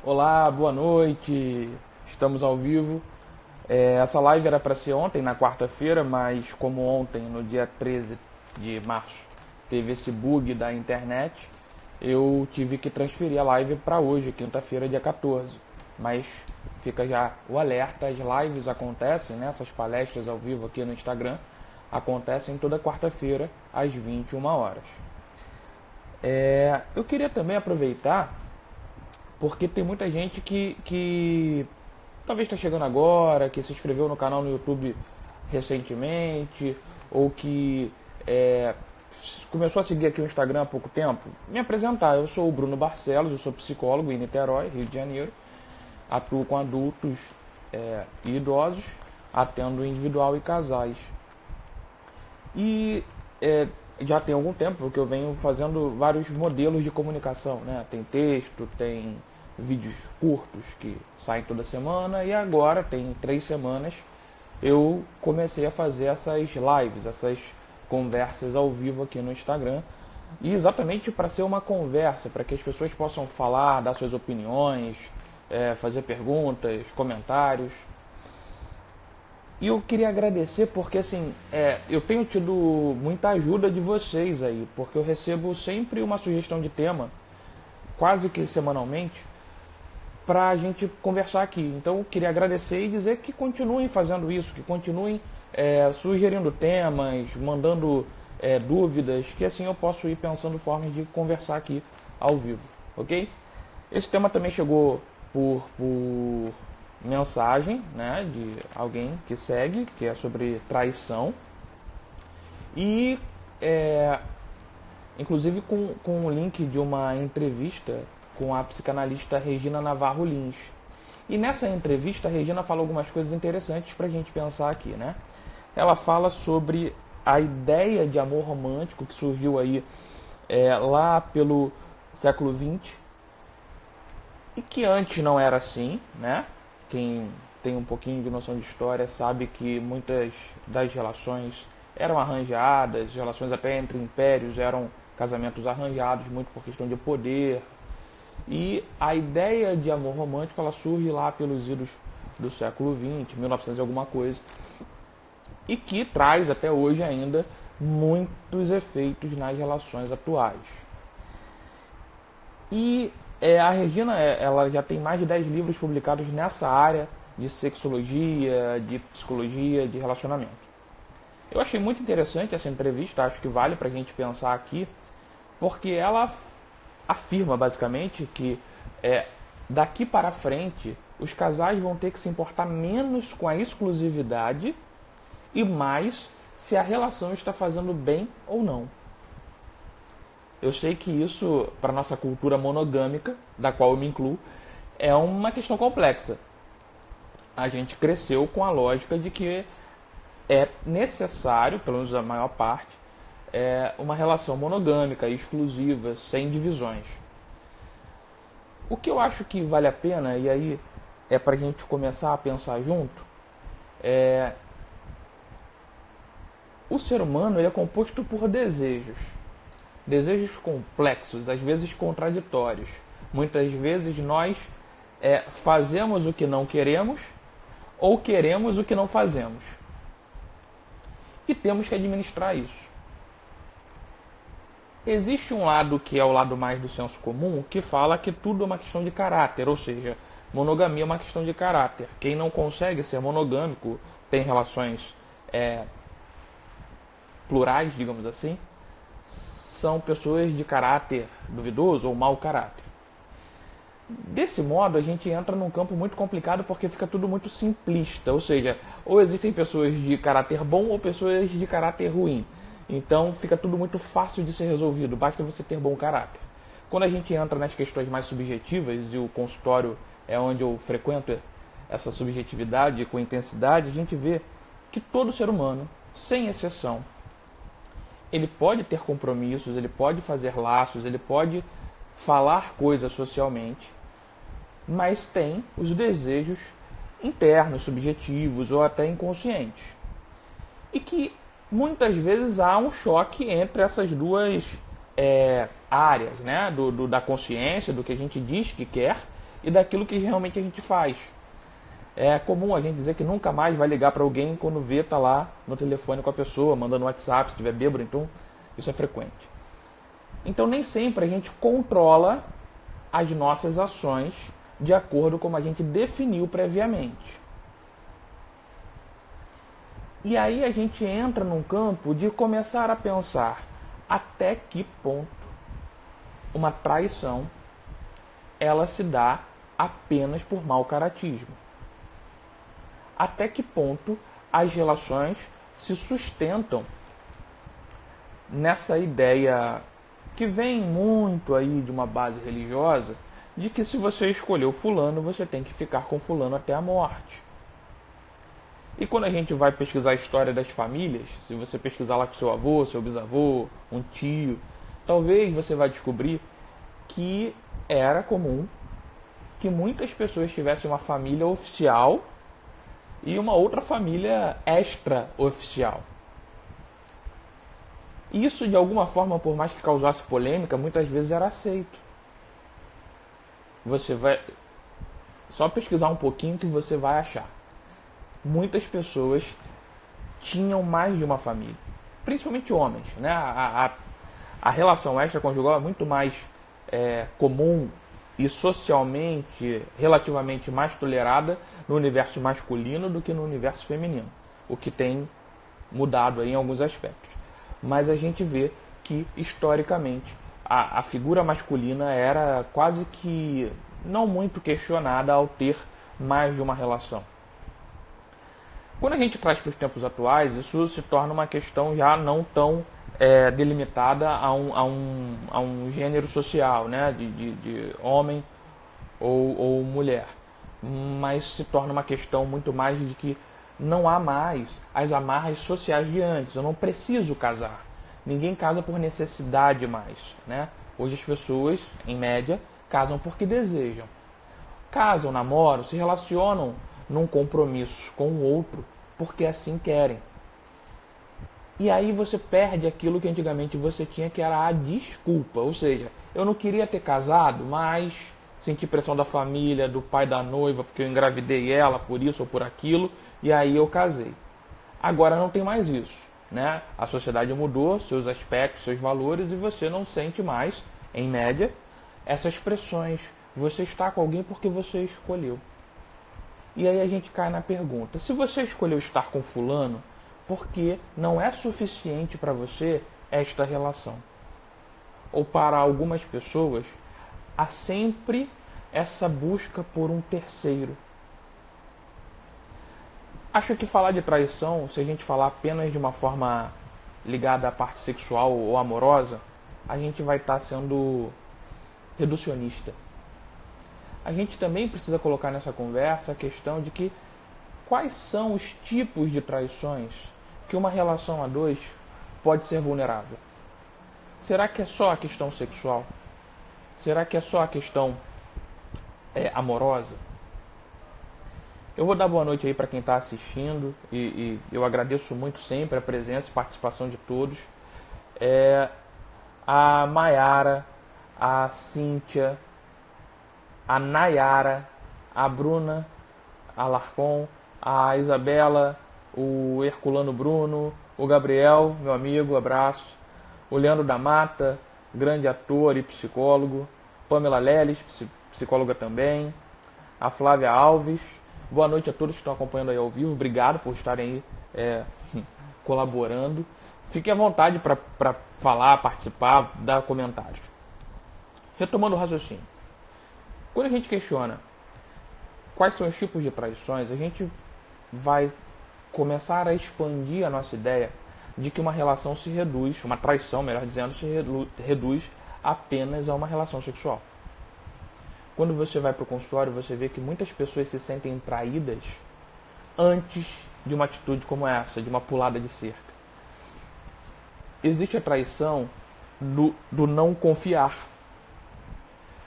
Olá, boa noite. Estamos ao vivo. Essa live era para ser ontem, na quarta-feira, mas como ontem, no dia 13 de março, teve esse bug da internet, eu tive que transferir a live para hoje, quinta-feira, dia 14. Mas fica já o alerta, as lives acontecem, né? Essas palestras ao vivo aqui no Instagram acontecem toda quarta-feira às 21 horas. Eu queria também aproveitar porque tem muita gente que talvez está chegando agora, que se inscreveu no canal no YouTube recentemente, ou que começou a seguir aqui o Instagram há pouco tempo. Me apresentar, eu sou o Bruno Barcelos, eu sou psicólogo em Niterói, Rio de Janeiro, atuo com adultos e idosos, atendo individual e casais. E já tem algum tempo que eu venho fazendo vários modelos de comunicação, né? Tem texto, tem vídeos curtos que saem toda semana e agora, tem 3 semanas, eu comecei a fazer essas lives, essas conversas ao vivo aqui no Instagram. E exatamente para ser uma conversa, para que as pessoas possam falar, dar suas opiniões, fazer perguntas, comentários. E eu queria agradecer porque assim, eu tenho tido muita ajuda de vocês aí, porque eu recebo sempre uma sugestão de tema, quase que semanalmente, para a gente conversar aqui. Então eu queria agradecer e dizer que continuem fazendo isso, que continuem sugerindo temas, mandando dúvidas, que assim eu posso ir pensando formas de conversar aqui ao vivo, ok? Esse tema também chegou por mensagem, né, de alguém que segue, que é sobre traição. E inclusive com o link de uma entrevista com a psicanalista Regina Navarro Lins. E nessa entrevista a Regina fala algumas coisas interessantes para a gente pensar aqui, né? Ela fala sobre a ideia de amor romântico que surgiu aí lá pelo século XX e que antes não era assim, né? Quem tem um pouquinho de noção de história sabe que muitas das relações eram arranjadas, relações até entre impérios eram casamentos arranjados, muito por questão de poder. E a ideia de amor romântico ela surge lá pelos idos do século XX, 1900 e alguma coisa, e que traz até hoje ainda muitos efeitos nas relações atuais. E a Regina ela já tem mais de 10 livros publicados nessa área de sexologia, de psicologia, de relacionamento. Eu achei muito interessante essa entrevista, acho que vale para a gente pensar aqui, porque ela afirma basicamente que daqui para frente os casais vão ter que se importar menos com a exclusividade e mais se a relação está fazendo bem ou não. Eu sei que isso, para a nossa cultura monogâmica, da qual eu me incluo, é uma questão complexa. A gente cresceu com a lógica de que é necessário, pelo menos a maior parte, uma relação monogâmica, exclusiva, sem divisões. O que eu acho que vale a pena, e aí é para a gente começar a pensar junto, o ser humano ele é composto por desejos. Desejos complexos, às vezes contraditórios. Muitas vezes nós fazemos o que não queremos ou queremos o que não fazemos. E temos que administrar isso. Existe um lado que é o lado mais do senso comum, que fala que tudo é uma questão de caráter, ou seja, monogamia é uma questão de caráter. Quem não consegue ser monogâmico, tem relações plurais, digamos assim, são pessoas de caráter duvidoso ou mau caráter. Desse modo, a gente entra num campo muito complicado porque fica tudo muito simplista, ou seja, ou existem pessoas de caráter bom ou pessoas de caráter ruim. Então fica tudo muito fácil de ser resolvido, basta você ter bom caráter. Quando a gente entra nas questões mais subjetivas, e o consultório é onde eu frequento essa subjetividade com intensidade, a gente vê que todo ser humano, sem exceção, ele pode ter compromissos, ele pode fazer laços, ele pode falar coisas socialmente, mas tem os desejos internos, subjetivos ou até inconscientes. E que muitas vezes há um choque entre essas duas áreas, né? Da consciência, do que a gente diz que quer, e daquilo que realmente a gente faz. É comum a gente dizer que nunca mais vai ligar para alguém quando vê tá lá no telefone com a pessoa, mandando WhatsApp, se estiver bêbado, então isso é frequente. Então nem sempre a gente controla as nossas ações de acordo com como a gente definiu previamente. E aí a gente entra num campo de começar a pensar até que ponto uma traição ela se dá apenas por mau caratismo. Até que ponto as relações se sustentam nessa ideia que vem muito aí de uma base religiosa, de que se você escolheu fulano, você tem que ficar com fulano até a morte. E quando a gente vai pesquisar a história das famílias, se você pesquisar lá com seu avô, seu bisavô, um tio, talvez você vai descobrir que era comum que muitas pessoas tivessem uma família oficial e uma outra família extra-oficial. Isso, de alguma forma, por mais que causasse polêmica, muitas vezes era aceito. Você vai só pesquisar um pouquinho que você vai achar. Muitas pessoas tinham mais de uma família, principalmente homens, né? A relação extraconjugal é muito mais comum e socialmente, relativamente mais tolerada no universo masculino do que no universo feminino, o que tem mudado aí em alguns aspectos. Mas a gente vê que, historicamente, a figura masculina era quase que não muito questionada ao ter mais de uma relação. Quando a gente traz para os tempos atuais, isso se torna uma questão já não tão delimitada a um gênero social, né? de homem ou mulher, mas se torna uma questão muito mais de que não há mais as amarras sociais de antes. Eu não preciso casar. Ninguém casa por necessidade mais, né? Hoje as pessoas, em média, casam porque desejam. Casam, namoram, se relacionam num compromisso com o outro porque assim querem. E aí você perde aquilo que antigamente você tinha, que era a desculpa. Ou seja, eu não queria ter casado, mas senti pressão da família, do pai da noiva, porque eu engravidei ela por isso ou por aquilo, e aí eu casei. Agora não tem mais isso, né? A sociedade mudou, seus aspectos, seus valores, e você não sente mais, em média, essas pressões. Você está com alguém porque você escolheu. E aí a gente cai na pergunta: se você escolheu estar com fulano, porque não é suficiente para você esta relação? Ou para algumas pessoas, há sempre essa busca por um terceiro. Acho que falar de traição, se a gente falar apenas de uma forma ligada à parte sexual ou amorosa, a gente vai estar sendo reducionista. A gente também precisa colocar nessa conversa a questão de que quais são os tipos de traições que uma relação a dois pode ser vulnerável. Será que é só a questão sexual? Será que é só a questão amorosa? Eu vou dar boa noite aí para quem está assistindo e eu agradeço muito sempre a presença e participação de todos. A Maiara, a Cíntia, a Nayara, a Bruna, a Larcon, a Isabela, o Herculano Bruno, o Gabriel, meu amigo, abraço, o Leandro da Mata, grande ator e psicólogo, Pamela Leles, psicóloga também, a Flávia Alves. Boa noite a todos que estão acompanhando aí ao vivo, obrigado por estarem aí colaborando. Fiquem à vontade para falar, participar, dar comentários. Retomando o raciocínio. Quando a gente questiona quais são os tipos de traições, a gente vai começar a expandir a nossa ideia de que uma relação se reduz, uma traição, melhor dizendo, se reduz apenas a uma relação sexual. Quando você vai para o consultório, você vê que muitas pessoas se sentem traídas antes de uma atitude como essa, de uma pulada de cerca. Existe a traição do não confiar.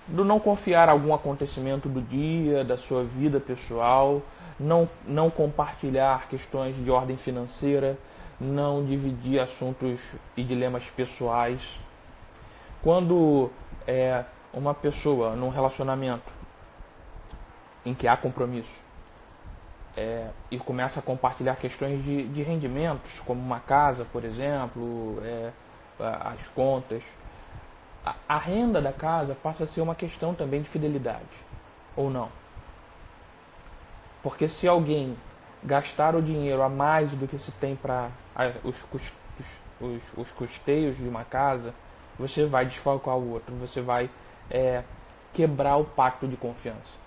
Do não confiar em algum acontecimento do dia, da sua vida pessoal, não compartilhar questões de ordem financeira, não dividir assuntos e dilemas pessoais. Quando uma pessoa num relacionamento em que há compromisso, e começa a compartilhar questões de rendimentos, como uma casa, por exemplo, as contas, a renda da casa passa a ser uma questão também de fidelidade, ou não. Porque se alguém gastar o dinheiro a mais do que se tem para os custeios de uma casa, você vai desfalcar o outro, você vai quebrar o pacto de confiança.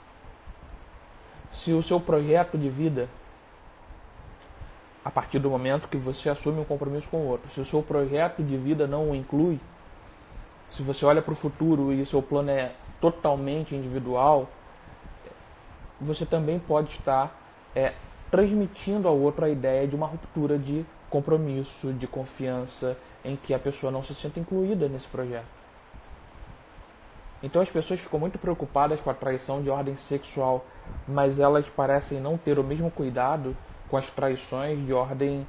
Se o seu projeto de vida, a partir do momento que você assume um compromisso com o outro, se o seu projeto de vida não o inclui, se você olha para o futuro e o seu plano é totalmente individual, você também pode estar transmitindo ao outro a ideia de uma ruptura de compromisso, de confiança, em que a pessoa não se sente incluída nesse projeto. Então as pessoas ficam muito preocupadas com a traição de ordem sexual, mas elas parecem não ter o mesmo cuidado com as traições de ordem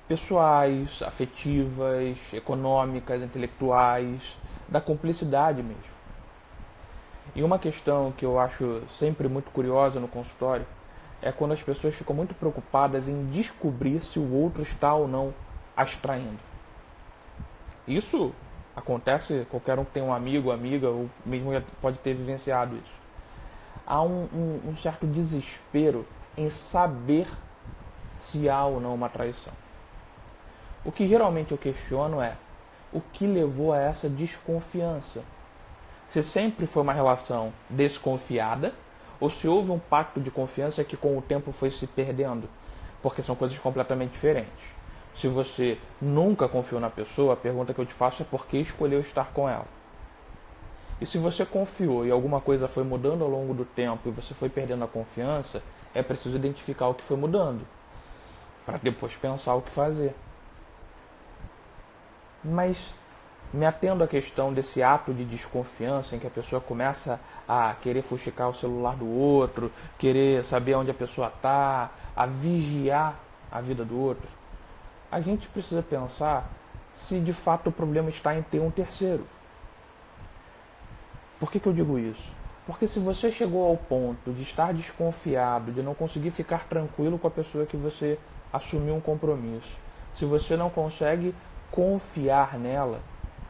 pessoais, afetivas, econômicas, intelectuais, da cumplicidade mesmo. E uma questão que eu acho sempre muito curiosa no consultório é quando as pessoas ficam muito preocupadas em descobrir se o outro está ou não as traindo. Isso acontece, qualquer um que tem um amigo, amiga, ou mesmo já pode ter vivenciado isso. Há um certo desespero em saber se há ou não uma traição. O que geralmente eu questiono é o que levou a essa desconfiança. Se sempre foi uma relação desconfiada ou se houve um pacto de confiança que com o tempo foi se perdendo, porque são coisas completamente diferentes. Se você nunca confiou na pessoa, a pergunta que eu te faço é por que escolheu estar com ela. E se você confiou e alguma coisa foi mudando ao longo do tempo e você foi perdendo a confiança, é preciso identificar o que foi mudando, para depois pensar o que fazer. Mas, me atendo à questão desse ato de desconfiança em que a pessoa começa a querer fuxicar o celular do outro, querer saber onde a pessoa está, a vigiar a vida do outro, a gente precisa pensar se de fato o problema está em ter um terceiro. Por que eu digo isso? Porque se você chegou ao ponto de estar desconfiado, de não conseguir ficar tranquilo com a pessoa que você assumiu um compromisso, se você não consegue confiar nela,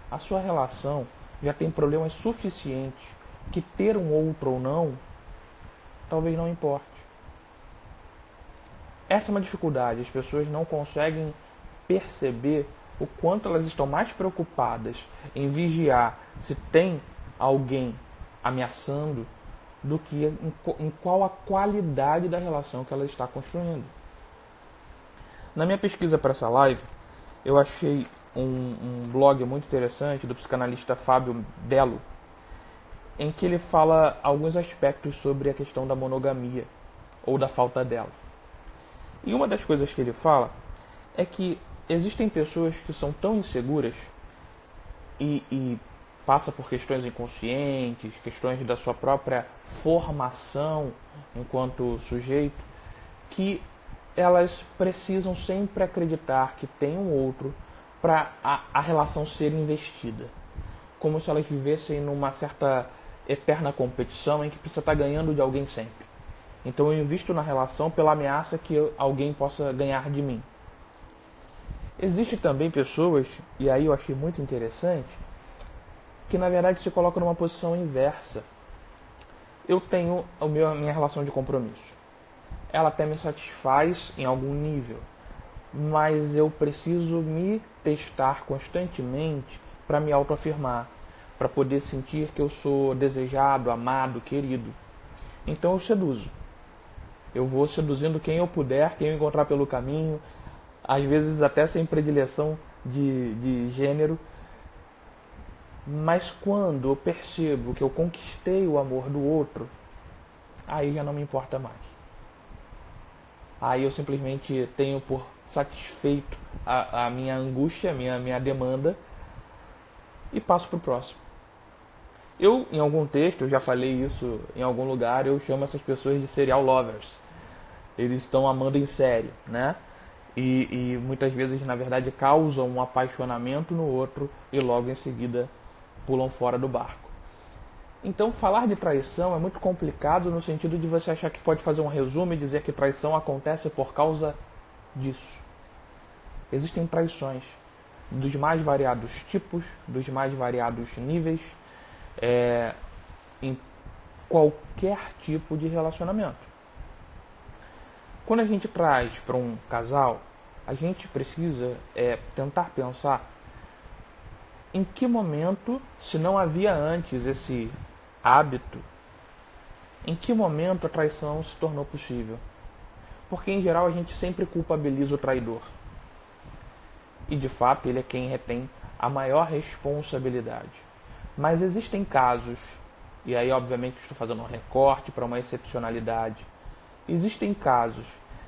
a sua relação já tem problemas suficientes que ter um outro ou não, talvez não importe. Essa é uma dificuldade, as pessoas não conseguem perceber o quanto elas estão mais preocupadas em vigiar se tem alguém ameaçando do que em qual a qualidade da relação que ela está construindo. Na minha pesquisa para essa live, eu achei um blog muito interessante do psicanalista Fábio Belo, em que ele fala alguns aspectos sobre a questão da monogamia ou da falta dela. E uma das coisas que ele fala é que existem pessoas que são tão inseguras e passa por questões inconscientes, questões da sua própria formação enquanto sujeito, que elas precisam sempre acreditar que tem um outro para a relação ser investida. Como se elas vivessem numa certa eterna competição em que precisa estar ganhando de alguém sempre. Então eu invisto na relação pela ameaça que alguém possa ganhar de mim. Existem também pessoas, e aí eu achei muito interessante, que na verdade se colocam numa posição inversa. Eu tenho a minha relação de compromisso. Ela até me satisfaz em algum nível, mas eu preciso me testar constantemente para me autoafirmar, para poder sentir que eu sou desejado, amado, querido. Então eu seduzo. Eu vou seduzindo quem eu puder, quem eu encontrar pelo caminho, às vezes até sem predileção de gênero. Mas quando eu percebo que eu conquistei o amor do outro, aí já não me importa mais. Aí eu simplesmente tenho por satisfeito a minha angústia, a minha demanda e passo para o próximo. Eu, em algum texto, eu já falei isso em algum lugar, eu chamo essas pessoas de serial lovers. Eles estão amando em série, né? E muitas vezes, na verdade, causam um apaixonamento no outro e logo em seguida pulam fora do barco. Então, falar de traição é muito complicado no sentido de você achar que pode fazer um resumo e dizer que traição acontece por causa disso. Existem traições dos mais variados tipos, dos mais variados níveis, em qualquer tipo de relacionamento. Quando a gente traz para um casal, a gente precisa tentar pensar em que momento, se não havia antes esse hábito, em que momento a traição se tornou possível. Porque, em geral, a gente sempre culpabiliza o traidor. E, de fato, ele é quem retém a maior responsabilidade. Mas existem casos, e aí, obviamente, estou fazendo um recorte para uma excepcionalidade. Existem casos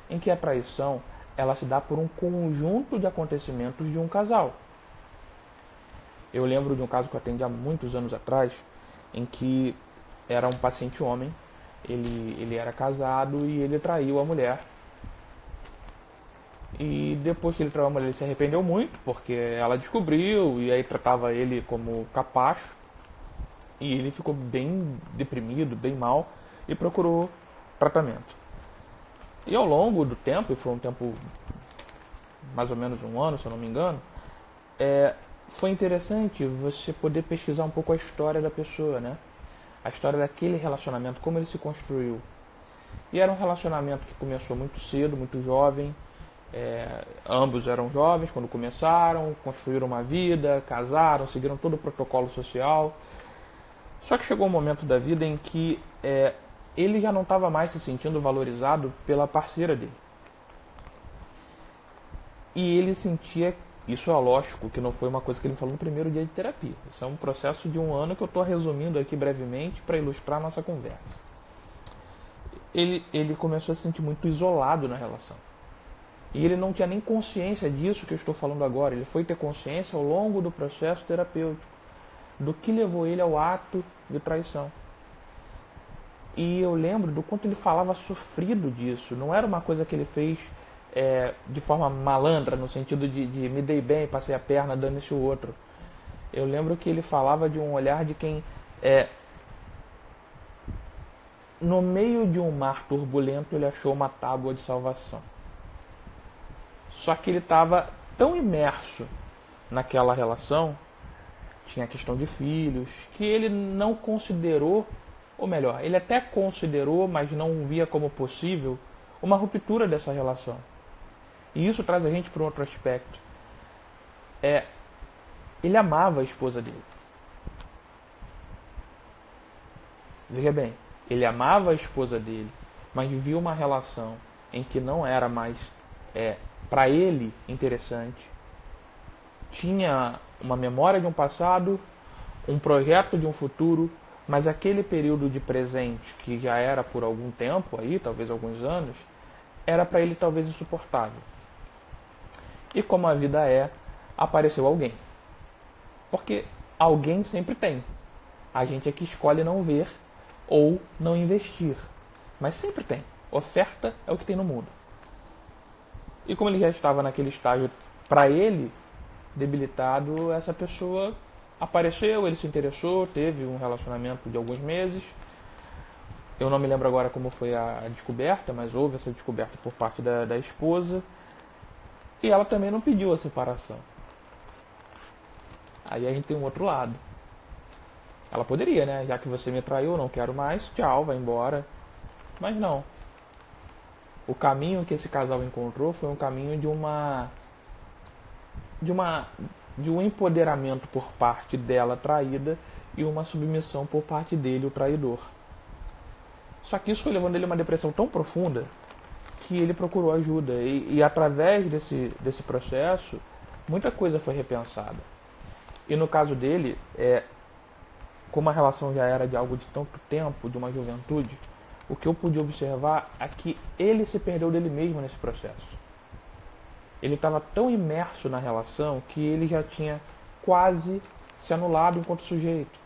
em que a traição ela se dá por um conjunto de acontecimentos de um casal. Eu lembro de um caso que eu atendi há muitos anos atrás, em que era um paciente homem, ele era casado e ele traiu a mulher. E depois que ele traiu a mulher, ele se arrependeu muito, porque ela descobriu e aí tratava ele como capacho. E ele ficou bem deprimido, bem mal, e procurou tratamento. E ao longo do tempo, e foi um tempo mais ou menos um ano, se eu não me engano, foi interessante você poder pesquisar um pouco a história da pessoa, né? A história daquele relacionamento, como ele se construiu. E era um relacionamento que começou muito cedo, muito jovem. Ambos eram jovens quando começaram, construíram uma vida, casaram, seguiram todo o protocolo social. Só que chegou um momento da vida em que ele já não estava mais se sentindo valorizado pela parceira dele. E ele sentia, isso é lógico, que não foi uma coisa que ele falou no primeiro dia de terapia. Isso é um processo de um ano que eu estou resumindo aqui brevemente para ilustrar a nossa conversa. Ele começou a se sentir muito isolado na relação. E ele não tinha nem consciência disso que eu estou falando agora. Ele foi ter consciência ao longo do processo terapêutico do que levou ele ao ato de traição. E eu lembro do quanto ele falava sofrido disso. Não era uma coisa que ele fez de forma malandra, no sentido de me dei bem, passei a perna, dando-se o outro. Eu lembro que ele falava de um olhar de quem, no meio de um mar turbulento, ele achou uma tábua de salvação. Só que ele estava tão imerso naquela relação, tinha a questão de filhos, que ele não considerou, ou melhor, ele até considerou, mas não via como possível, uma ruptura dessa relação. E isso traz a gente para um outro aspecto. Ele amava a esposa dele. Veja bem, ele amava a esposa dele, mas vivia uma relação em que não era mais para ele interessante. Tinha uma memória de um passado, um projeto de um futuro, mas aquele período de presente, que já era por algum tempo, aí, talvez alguns anos, era para ele talvez insuportável. E como a vida apareceu alguém. Porque alguém sempre tem. A gente é que escolhe não ver ou não investir. Mas sempre tem. Oferta é o que tem no mundo. E como ele já estava naquele estágio, para ele, debilitado, essa pessoa apareceu, ele se interessou, teve um relacionamento de alguns meses. Eu não me lembro agora como foi a descoberta, mas houve essa descoberta por parte da esposa. E ela também não pediu a separação. Aí a gente tem um outro lado. Ela poderia, né? Já que você me traiu, não quero mais, tchau, vai embora. Mas não. O caminho que esse casal encontrou foi um caminho de um empoderamento por parte dela traída e uma submissão por parte dele, o traidor. Só que isso foi levando ele a uma depressão tão profunda que ele procurou ajuda. E através desse processo, muita coisa foi repensada. E no caso dele, como a relação já era de algo de tanto tempo, de uma juventude, o que eu pude observar é que ele se perdeu dele mesmo nesse processo. Ele estava tão imerso na relação que ele já tinha quase se anulado enquanto sujeito.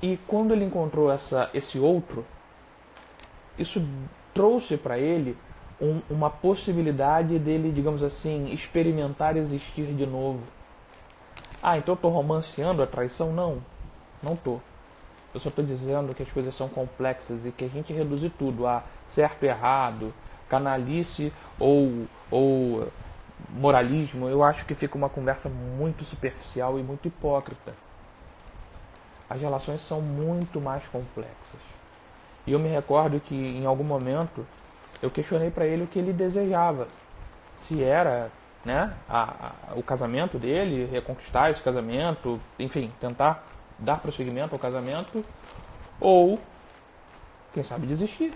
E quando ele encontrou esse outro, isso trouxe para ele uma possibilidade dele, digamos assim, experimentar existir de novo. Ah, então eu estou romanceando a traição? Não, não estou. Eu só estou dizendo que as coisas são complexas e que a gente reduzir tudo a certo e errado, canalice ou moralismo, eu acho que fica uma conversa muito superficial e muito hipócrita. As relações são muito mais complexas. E eu me recordo que em algum momento eu questionei para ele o que ele desejava. Se era, né, o casamento dele, reconquistar esse casamento, enfim, tentar dar prosseguimento ao casamento, ou, quem sabe, desistir.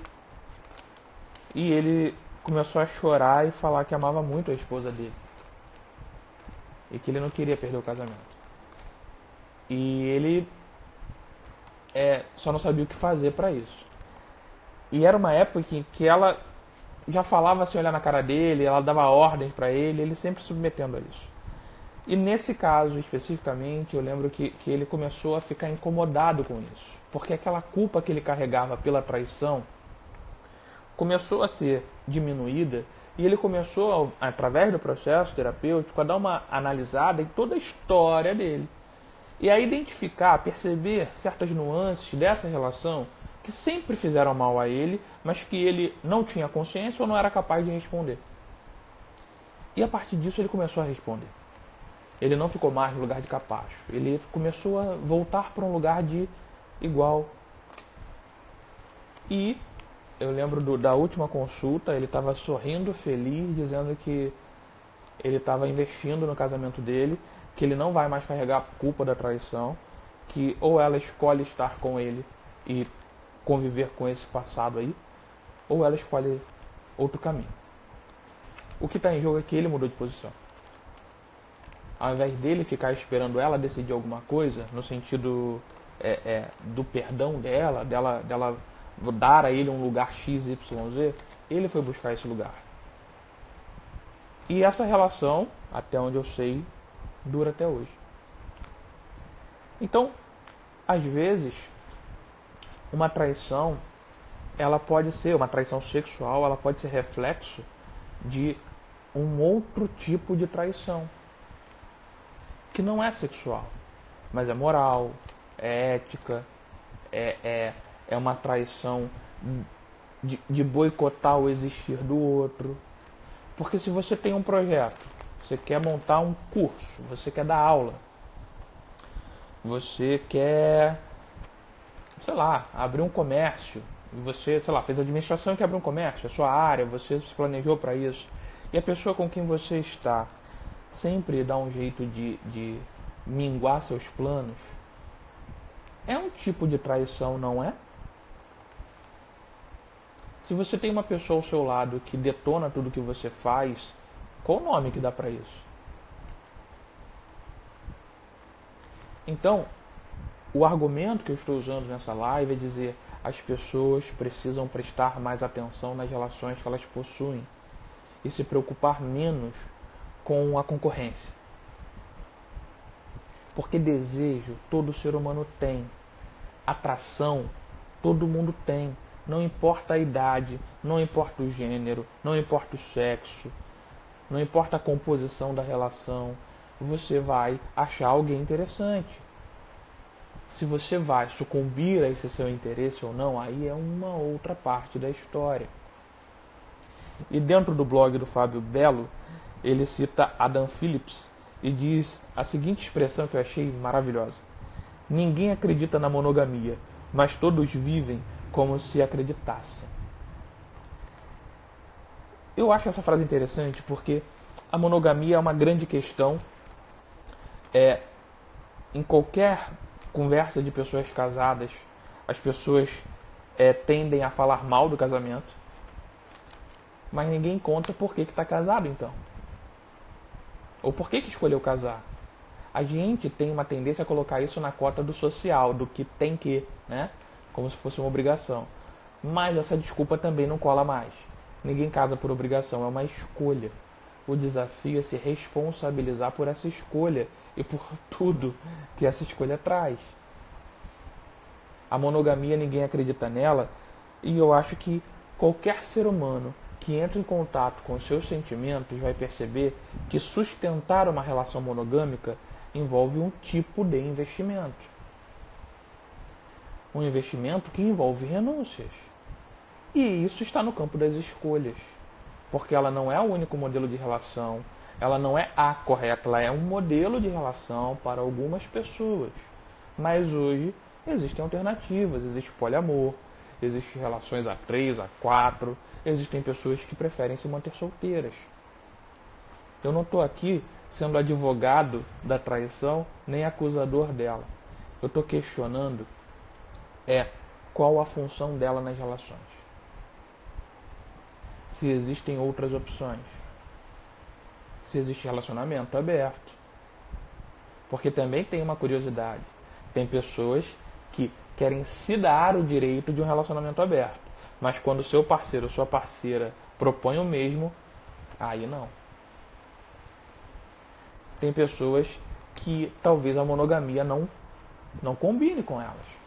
E ele começou a chorar e falar que amava muito a esposa dele. E que ele não queria perder o casamento. E ele só não sabia o que fazer para isso. E era uma época que ela já falava sem olhar na cara dele, ela dava ordens para ele sempre submetendo a isso. E nesse caso, especificamente, eu lembro que ele começou a ficar incomodado com isso. Porque aquela culpa que ele carregava pela traição começou a ser diminuída e ele começou, através do processo terapêutico, a dar uma analisada em toda a história dele. E a identificar, a perceber certas nuances dessa relação que sempre fizeram mal a ele, mas que ele não tinha consciência ou não era capaz de responder. E a partir disso ele começou a responder. Ele não ficou mais no lugar de capacho. Ele começou a voltar para um lugar de igual. E eu lembro da última consulta, ele estava sorrindo, feliz, dizendo que ele estava investindo no casamento dele, que ele não vai mais carregar a culpa da traição, que ou ela escolhe estar com ele e conviver com esse passado aí, ou ela escolhe outro caminho. O que está em jogo é que ele mudou de posição. Ao invés dele ficar esperando ela decidir alguma coisa, no sentido do perdão dela dar a ele um lugar XYZ, ele foi buscar esse lugar. E essa relação, até onde eu sei, dura até hoje. Então, às vezes, uma traição, ela pode ser, uma traição sexual, ela pode ser reflexo de um outro tipo de traição, que não é sexual, mas é moral, é ética, é uma traição de boicotar o existir do outro. Porque se você tem um projeto, você quer montar um curso, você quer dar aula, você quer, sei lá, abrir um comércio, e você, sei lá, fez administração e quer abrir um comércio, é a sua área, você se planejou para isso, e a pessoa com quem você está sempre dá um jeito de minguar seus planos, é um tipo de traição, não é? Se você tem uma pessoa ao seu lado que detona tudo que você faz, qual o nome que dá para isso? Então, o argumento que eu estou usando nessa live é dizer: as pessoas precisam prestar mais atenção nas relações que elas possuem e se preocupar menos com a concorrência. Porque desejo todo ser humano tem, atração todo mundo tem, não importa a idade, não importa o gênero, não importa o sexo, não importa a composição da relação, você vai achar alguém interessante. Se você vai sucumbir a esse seu interesse ou não, aí é uma outra parte da história. E dentro do blog do Fábio Belo, ele cita Adam Phillips e diz a seguinte expressão que eu achei maravilhosa: ninguém acredita na monogamia, mas todos vivem como se acreditassem. Eu acho essa frase interessante porque a monogamia é uma grande questão em qualquer conversa de pessoas casadas. As pessoas tendem a falar mal do casamento, mas ninguém conta por que está casado então. Ou por que escolheu casar. A gente tem uma tendência a colocar isso na cota do social, do que tem que, né? Como se fosse uma obrigação. Mas essa desculpa também não cola mais. Ninguém casa por obrigação, é uma escolha. O desafio é se responsabilizar por essa escolha e por tudo que essa escolha traz. A monogamia, ninguém acredita nela, e eu acho que qualquer ser humano que entra em contato com os seus sentimentos vai perceber que sustentar uma relação monogâmica envolve um tipo de investimento. um investimento que envolve renúncias. E isso está no campo das escolhas, porque ela não é o único modelo de relação, ela não é a correta, ela é um modelo de relação para algumas pessoas. Mas hoje existem alternativas, existe poliamor, existem relações a 3, a 4, existem pessoas que preferem se manter solteiras. Eu não estou aqui sendo advogado da traição, nem acusador dela. Eu estou questionando qual a função dela nas relações. Se existem outras opções. Se existe relacionamento aberto. Porque também tem uma curiosidade. Tem pessoas que querem se dar o direito de um relacionamento aberto. Mas quando o seu parceiro ou sua parceira propõe o mesmo, aí não. Tem pessoas que talvez a monogamia não combine com elas.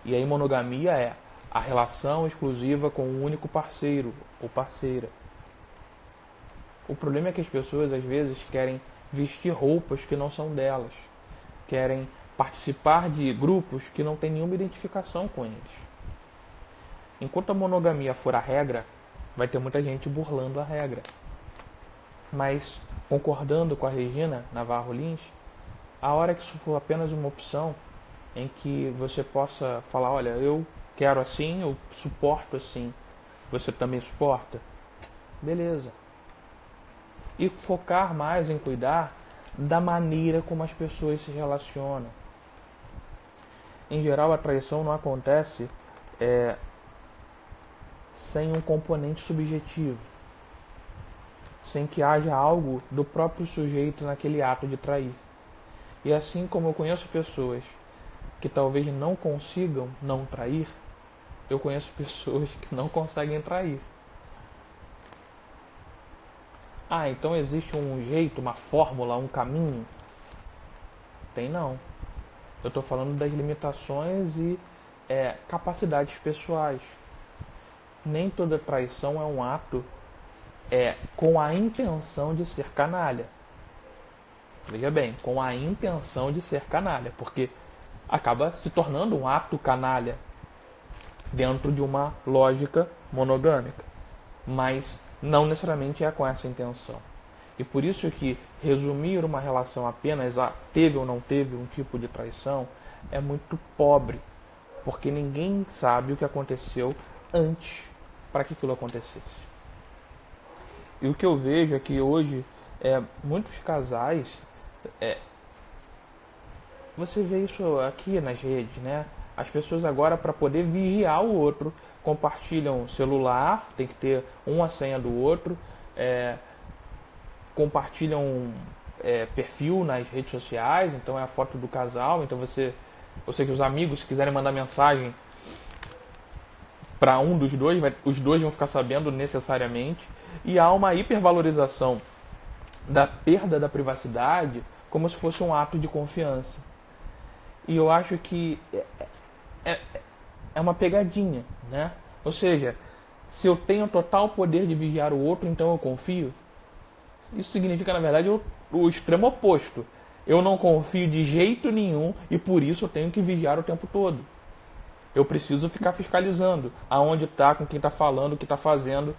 E aí monogamia é a relação exclusiva com um único parceiro ou parceira. O problema é que as pessoas às vezes querem vestir roupas que não são delas. Querem participar de grupos que não têm nenhuma identificação com eles. Enquanto a monogamia for a regra, vai ter muita gente burlando a regra. Mas, concordando com a Regina Navarro Lins, a hora que isso for apenas uma opção, em que você possa falar, olha, eu quero assim, eu suporto assim, você também suporta? Beleza. E focar mais em cuidar da maneira como as pessoas se relacionam. Em geral, a traição não acontece sem um componente subjetivo, sem que haja algo do próprio sujeito naquele ato de trair. E assim como eu conheço pessoas que talvez não consigam não trair, eu conheço pessoas que não conseguem trair. Então existe um jeito, uma fórmula, um caminho? Tem não. Eu estou falando das limitações e capacidades pessoais. Nem toda traição é um ato com a intenção de ser canalha. Veja bem, com a intenção de ser canalha, porque acaba se tornando um ato canalha dentro de uma lógica monogâmica, mas não necessariamente é com essa intenção. E por isso que resumir uma relação apenas a teve ou não teve um tipo de traição é muito pobre, porque ninguém sabe o que aconteceu antes para que aquilo acontecesse. E o que eu vejo é que hoje muitos casais, você vê isso aqui nas redes, né? As pessoas agora, para poder vigiar o outro, compartilham celular, tem que ter uma senha do outro, compartilham perfil nas redes sociais, então é a foto do casal, então eu sei que os amigos, se quiserem mandar mensagem para um dos dois, os dois vão ficar sabendo necessariamente, e há uma hipervalorização da perda da privacidade como se fosse um ato de confiança. E eu acho que é uma pegadinha, né? Ou seja, se eu tenho total poder de vigiar o outro, então eu confio. Isso significa, na verdade, o extremo oposto. Eu não confio de jeito nenhum e por isso eu tenho que vigiar o tempo todo. Eu preciso ficar fiscalizando aonde está, com quem está falando, o que está fazendo.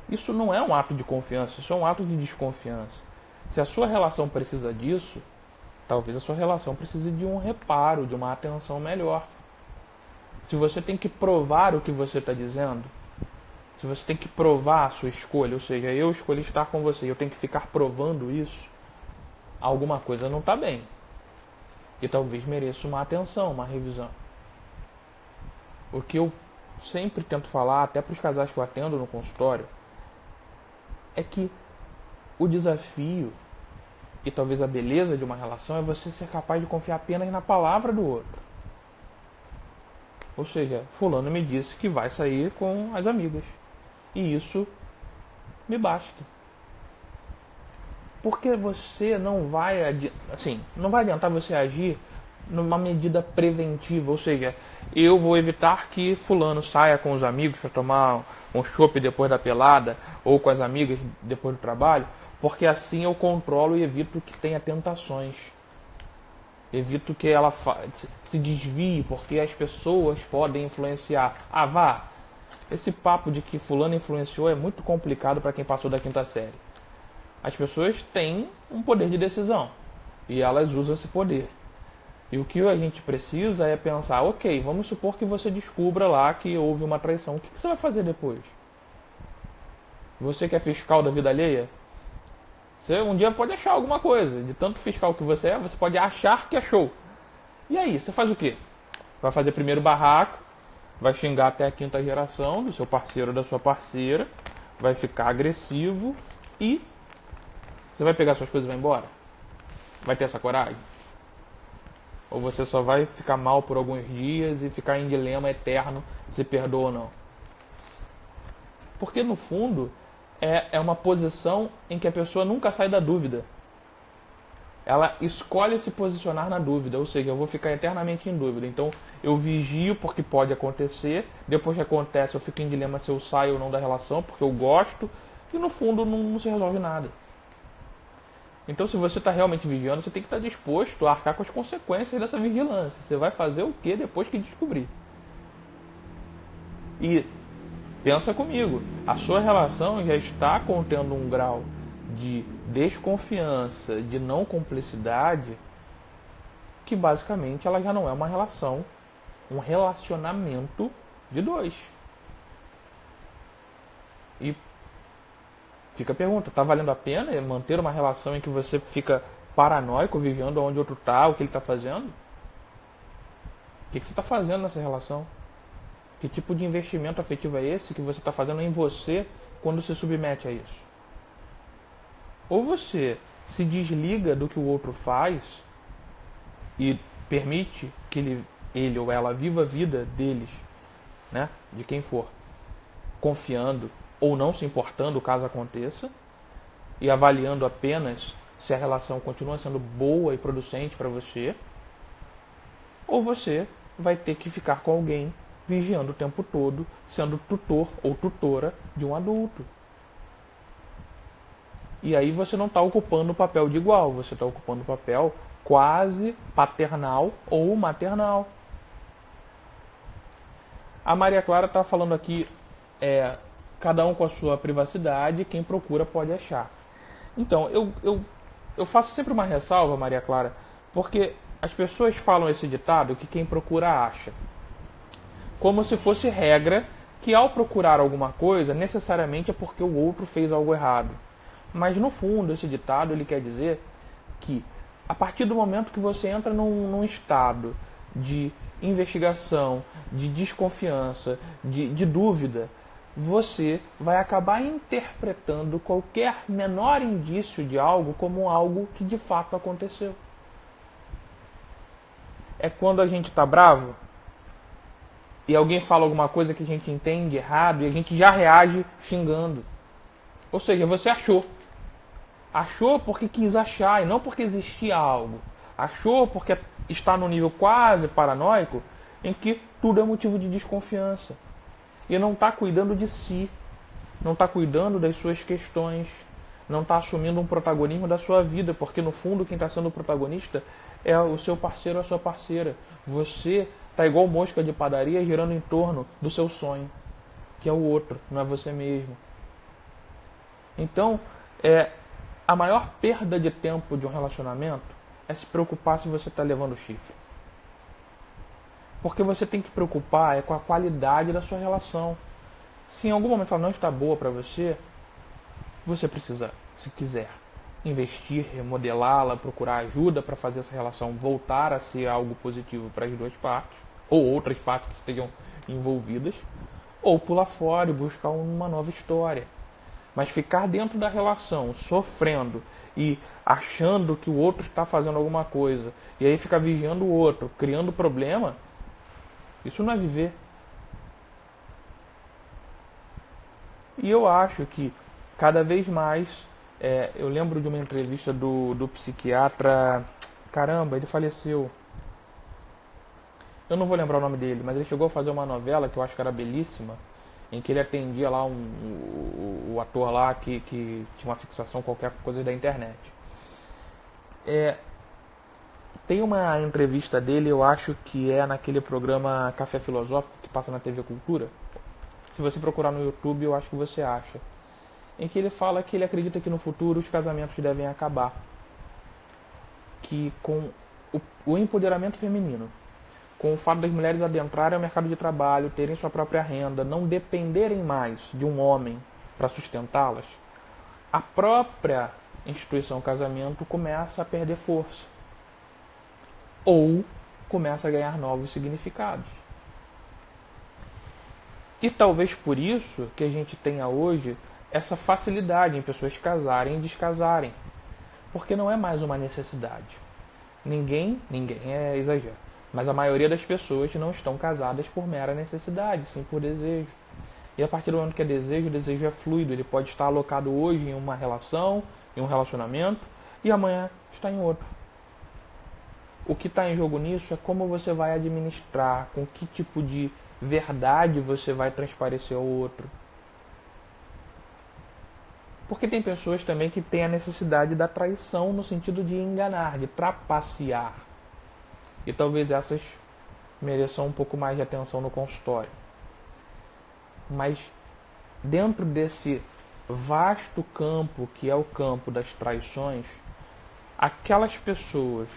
Isso não é um ato de confiança, isso é um ato de desconfiança. Se a sua relação precisa disso, talvez a sua relação precise de um reparo, de uma atenção melhor. Se você tem que provar o que você está dizendo, se você tem que provar a sua escolha, ou seja, eu escolhi estar com você e eu tenho que ficar provando isso, alguma coisa não está bem. E talvez mereça uma atenção, uma revisão. O que eu sempre tento falar, até para os casais que eu atendo no consultório, é que o desafio e talvez a beleza de uma relação é você ser capaz de confiar apenas na palavra do outro. Ou seja, fulano me disse que vai sair com as amigas. E isso me basta. Porque você não vai adiantar você agir numa medida preventiva. Ou seja, eu vou evitar que fulano saia com os amigos para tomar um chopp depois da pelada ou com as amigas depois do trabalho, porque assim eu controlo e evito que tenha tentações. Evito que ela se desvie, porque as pessoas podem influenciar. Ah, vá! Esse papo de que fulano influenciou é muito complicado para quem passou da quinta série. As pessoas têm um poder de decisão e elas usam esse poder. E o que a gente precisa é pensar, ok, vamos supor que você descubra lá que houve uma traição. O que você vai fazer depois? Você que é fiscal da vida alheia? Você um dia pode achar alguma coisa. De tanto fiscal que você é, você pode achar que achou. E aí, você faz o quê? Vai fazer primeiro barraco, vai xingar até a quinta geração do seu parceiro ou da sua parceira, vai ficar agressivo e você vai pegar suas coisas e vai embora? Vai ter essa coragem? Ou você só vai ficar mal por alguns dias e ficar em dilema eterno se perdoa ou não? Porque no fundo é uma posição em que a pessoa nunca sai da dúvida. Ela escolhe se posicionar na dúvida, ou seja, eu vou ficar eternamente em dúvida. Então eu vigio porque pode acontecer, depois que acontece eu fico em dilema se eu saio ou não da relação, porque eu gosto, e no fundo não se resolve nada. Então se você está realmente vigiando, você tem que estar disposto a arcar com as consequências dessa vigilância. Você vai fazer o que depois que descobrir? E pensa comigo, a sua relação já está contendo um grau de desconfiança, de não cumplicidade, que basicamente ela já não é uma relação, um relacionamento de dois. E fica a pergunta, está valendo a pena manter uma relação em que você fica paranoico, vigiando onde o outro está, o que ele está fazendo? O que você está fazendo nessa relação? Que tipo de investimento afetivo é esse que você está fazendo em você quando se submete a isso? Ou você se desliga do que o outro faz e permite que ele ou ela viva a vida deles, né, de quem for, confiando ou não se importando caso aconteça, e avaliando apenas se a relação continua sendo boa e producente para você, ou você vai ter que ficar com alguém vigiando o tempo todo, sendo tutor ou tutora de um adulto. E aí você não está ocupando o papel de igual, você está ocupando o papel quase paternal ou maternal. A Maria Clara está falando aqui, cada um com a sua privacidade, quem procura pode achar. Então, eu faço sempre uma ressalva, Maria Clara, porque as pessoas falam esse ditado que quem procura acha. Como se fosse regra que ao procurar alguma coisa, necessariamente é porque o outro fez algo errado. Mas no fundo, esse ditado ele quer dizer que a partir do momento que você entra num estado de investigação, de desconfiança, de dúvida, você vai acabar interpretando qualquer menor indício de algo como algo que de fato aconteceu. É quando a gente está bravo e alguém fala alguma coisa que a gente entende errado e a gente já reage xingando. Ou seja, você achou. Achou porque quis achar e não porque existia algo. Achou porque está no nível quase paranoico em que tudo é motivo de desconfiança. E não está cuidando de si, não está cuidando das suas questões, não está assumindo um protagonismo da sua vida, porque no fundo quem está sendo o protagonista é o seu parceiro ou a sua parceira. Você está igual mosca de padaria girando em torno do seu sonho, que é o outro, não é você mesmo. Então, a maior perda de tempo de um relacionamento é se preocupar se você está levando chifre. Porque você tem que preocupar com a qualidade da sua relação. Se em algum momento ela não está boa para você, você precisa, se quiser, investir, remodelá-la, procurar ajuda para fazer essa relação voltar a ser algo positivo para as duas partes, ou outras partes que estejam envolvidas, ou pular fora e buscar uma nova história. Mas ficar dentro da relação, sofrendo e achando que o outro está fazendo alguma coisa, e aí ficar vigiando o outro, criando problema, isso não é viver. E eu acho que cada vez mais, eu lembro de uma entrevista do psiquiatra, caramba, ele faleceu. Eu não vou lembrar o nome dele, mas ele chegou a fazer uma novela que eu acho que era belíssima, em que ele atendia lá o ator lá que tinha uma fixação qualquer coisa da internet. Tem uma entrevista dele, eu acho que é naquele programa Café Filosófico que passa na TV Cultura. Se você procurar no YouTube, eu acho que você acha. Em que ele fala que ele acredita que no futuro os casamentos devem acabar. Que com o empoderamento feminino, com o fato das mulheres adentrarem ao mercado de trabalho, terem sua própria renda, não dependerem mais de um homem para sustentá-las, a própria instituição casamento começa a perder força. Ou começa a ganhar novos significados. E talvez por isso que a gente tenha hoje essa facilidade em pessoas casarem e descasarem. Porque não é mais uma necessidade. Ninguém é exagero, mas a maioria das pessoas não estão casadas por mera necessidade, sim por desejo. E a partir do momento que é desejo, o desejo é fluido. Ele pode estar alocado hoje em uma relação, em um relacionamento, e amanhã está em outro. O que está em jogo nisso é como você vai administrar, com que tipo de verdade você vai transparecer ao outro. Porque tem pessoas também que têm a necessidade da traição no sentido de enganar, de trapacear. E talvez essas mereçam um pouco mais de atenção no consultório. Mas dentro desse vasto campo que é o campo das traições, aquelas pessoas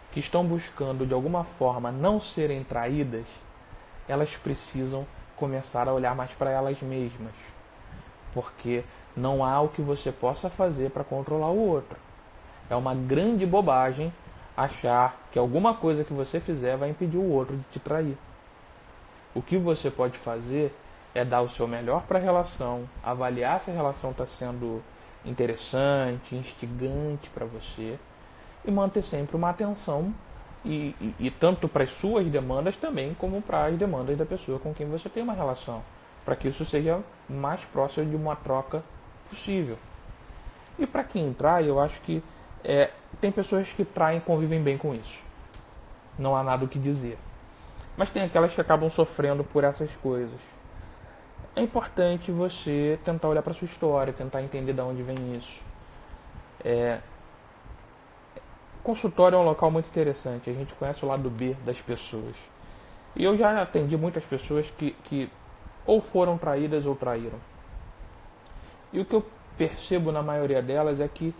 que estão buscando de alguma forma não serem traídas, elas precisam começar a olhar mais para elas mesmas. Porque não há o que você possa fazer para controlar o outro. É uma grande bobagem achar que alguma coisa que você fizer vai impedir o outro de te trair. O que você pode fazer é dar o seu melhor para a relação, avaliar se a relação está sendo interessante, instigante para você e manter sempre uma atenção e tanto para as suas demandas também como para as demandas da pessoa com quem você tem uma relação, para que isso seja mais próximo de uma troca possível. E para quem trai, eu acho que tem pessoas que traem e convivem bem com isso. Não há nada o que dizer. Mas tem aquelas que acabam sofrendo por essas coisas. É importante você tentar olhar para a sua história, tentar entender de onde vem isso. Consultório é um local muito interessante. A gente conhece o lado B das pessoas. E eu já atendi muitas pessoas que ou foram traídas ou traíram. E o que eu percebo na maioria delas é que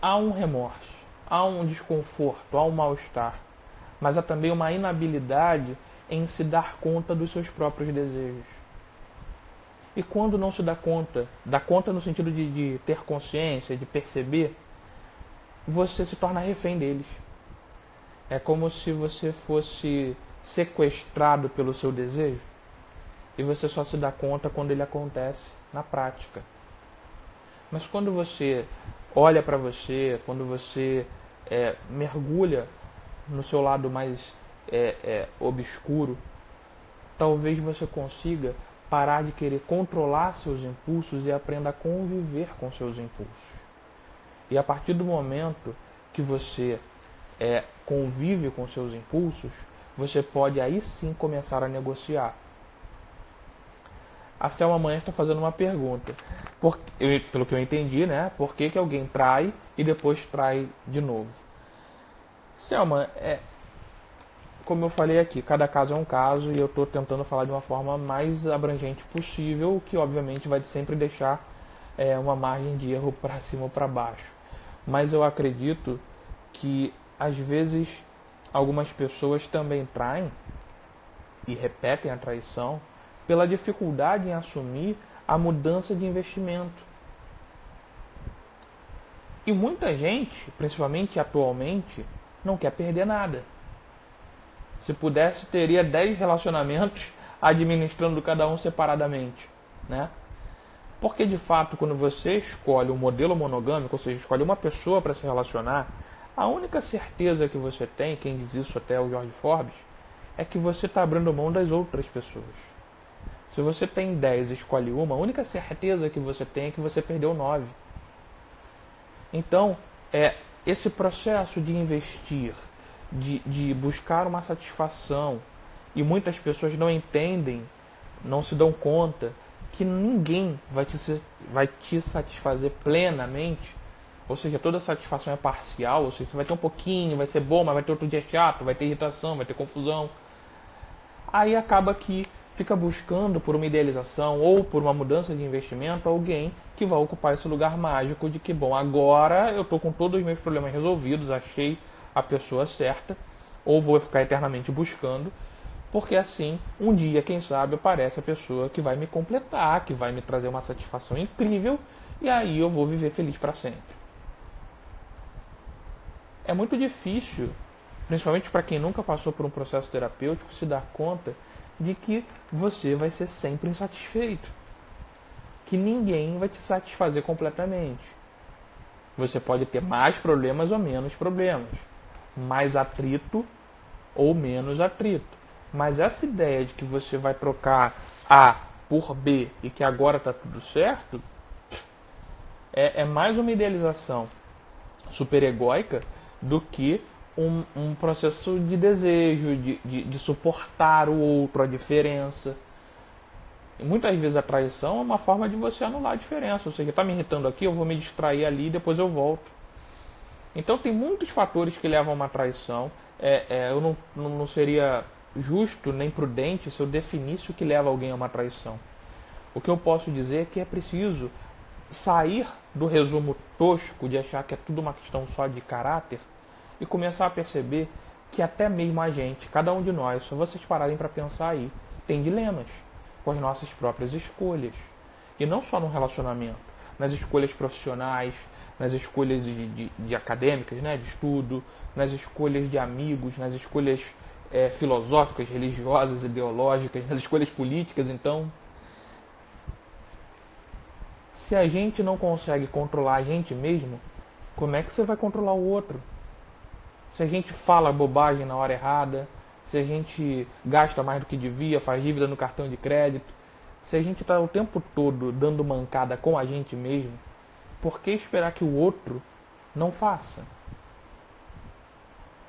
há um remorso, há um desconforto, há um mal-estar, mas há também uma inabilidade em se dar conta dos seus próprios desejos. E quando não se dá conta no sentido de ter consciência, de perceber, você se torna refém deles. É como se você fosse sequestrado pelo seu desejo e você só se dá conta quando ele acontece na prática. Mas quando você olha para você, quando você mergulha no seu lado mais obscuro, talvez você consiga parar de querer controlar seus impulsos e aprenda a conviver com seus impulsos. E a partir do momento que você convive com seus impulsos, você pode aí sim começar a negociar. A Selma amanhã está fazendo uma pergunta. Pelo que eu entendi, né? Por que alguém trai e depois trai de novo? Selma, como eu falei aqui, cada caso é um caso e eu estou tentando falar de uma forma mais abrangente possível, que obviamente vai sempre deixar uma margem de erro para cima ou para baixo. Mas eu acredito que às vezes algumas pessoas também traem e repetem a traição pela dificuldade em assumir a mudança de investimento. E muita gente, principalmente atualmente, não quer perder nada. Se pudesse, teria 10 relacionamentos administrando cada um separadamente, né? Porque, de fato, quando você escolhe um modelo monogâmico, ou seja, escolhe uma pessoa para se relacionar, a única certeza que você tem, quem diz isso até é o George Forbes, é que você está abrindo mão das outras pessoas. Se você tem 10 e escolhe uma, a única certeza que você tem é que você perdeu 9. Então, esse processo de investir, de buscar uma satisfação, e muitas pessoas não entendem, não se dão conta que ninguém vai te satisfazer plenamente ou seja, toda satisfação é parcial, ou seja, você vai ter um pouquinho, vai ser bom, mas vai ter outro dia chato, vai ter irritação, vai ter confusão. Aí acaba que fica buscando por uma idealização ou por uma mudança de investimento alguém que vai ocupar esse lugar mágico de que, bom, agora eu estou com todos os meus problemas resolvidos, achei a pessoa certa, ou vou ficar eternamente buscando, porque assim, um dia, quem sabe, aparece a pessoa que vai me completar, que vai me trazer uma satisfação incrível, e aí eu vou viver feliz para sempre. É muito difícil, principalmente para quem nunca passou por um processo terapêutico, se dar conta de que você vai ser sempre insatisfeito. Que ninguém vai te satisfazer completamente. Você pode ter mais problemas ou menos problemas. Mais atrito ou menos atrito. Mas essa ideia de que você vai trocar A por B e que agora está tudo certo, é mais uma idealização superegóica do que um processo de desejo, de suportar o outro, a diferença. E muitas vezes a traição é uma forma de você anular a diferença. Ou seja, está me irritando aqui, eu vou me distrair ali e depois eu volto. Então tem muitos fatores que levam a uma traição. Eu não seria justo nem prudente se eu definisse o que leva alguém a uma traição. O que eu posso dizer é que é preciso sair do resumo tosco de achar que é tudo uma questão só de caráter e começar a perceber que até mesmo a gente, cada um de nós, se vocês pararem para pensar aí, tem dilemas com as nossas próprias escolhas. E não só no relacionamento, nas escolhas profissionais, nas escolhas de acadêmicas, né, de estudo, nas escolhas de amigos, nas escolhas filosóficas, religiosas, ideológicas, nas escolhas políticas. Então, se a gente não consegue controlar a gente mesmo, como é que você vai controlar o outro? Se a gente fala bobagem na hora errada, se a gente gasta mais do que devia, faz dívida no cartão de crédito, se a gente está o tempo todo dando mancada com a gente mesmo, por que esperar que o outro não faça?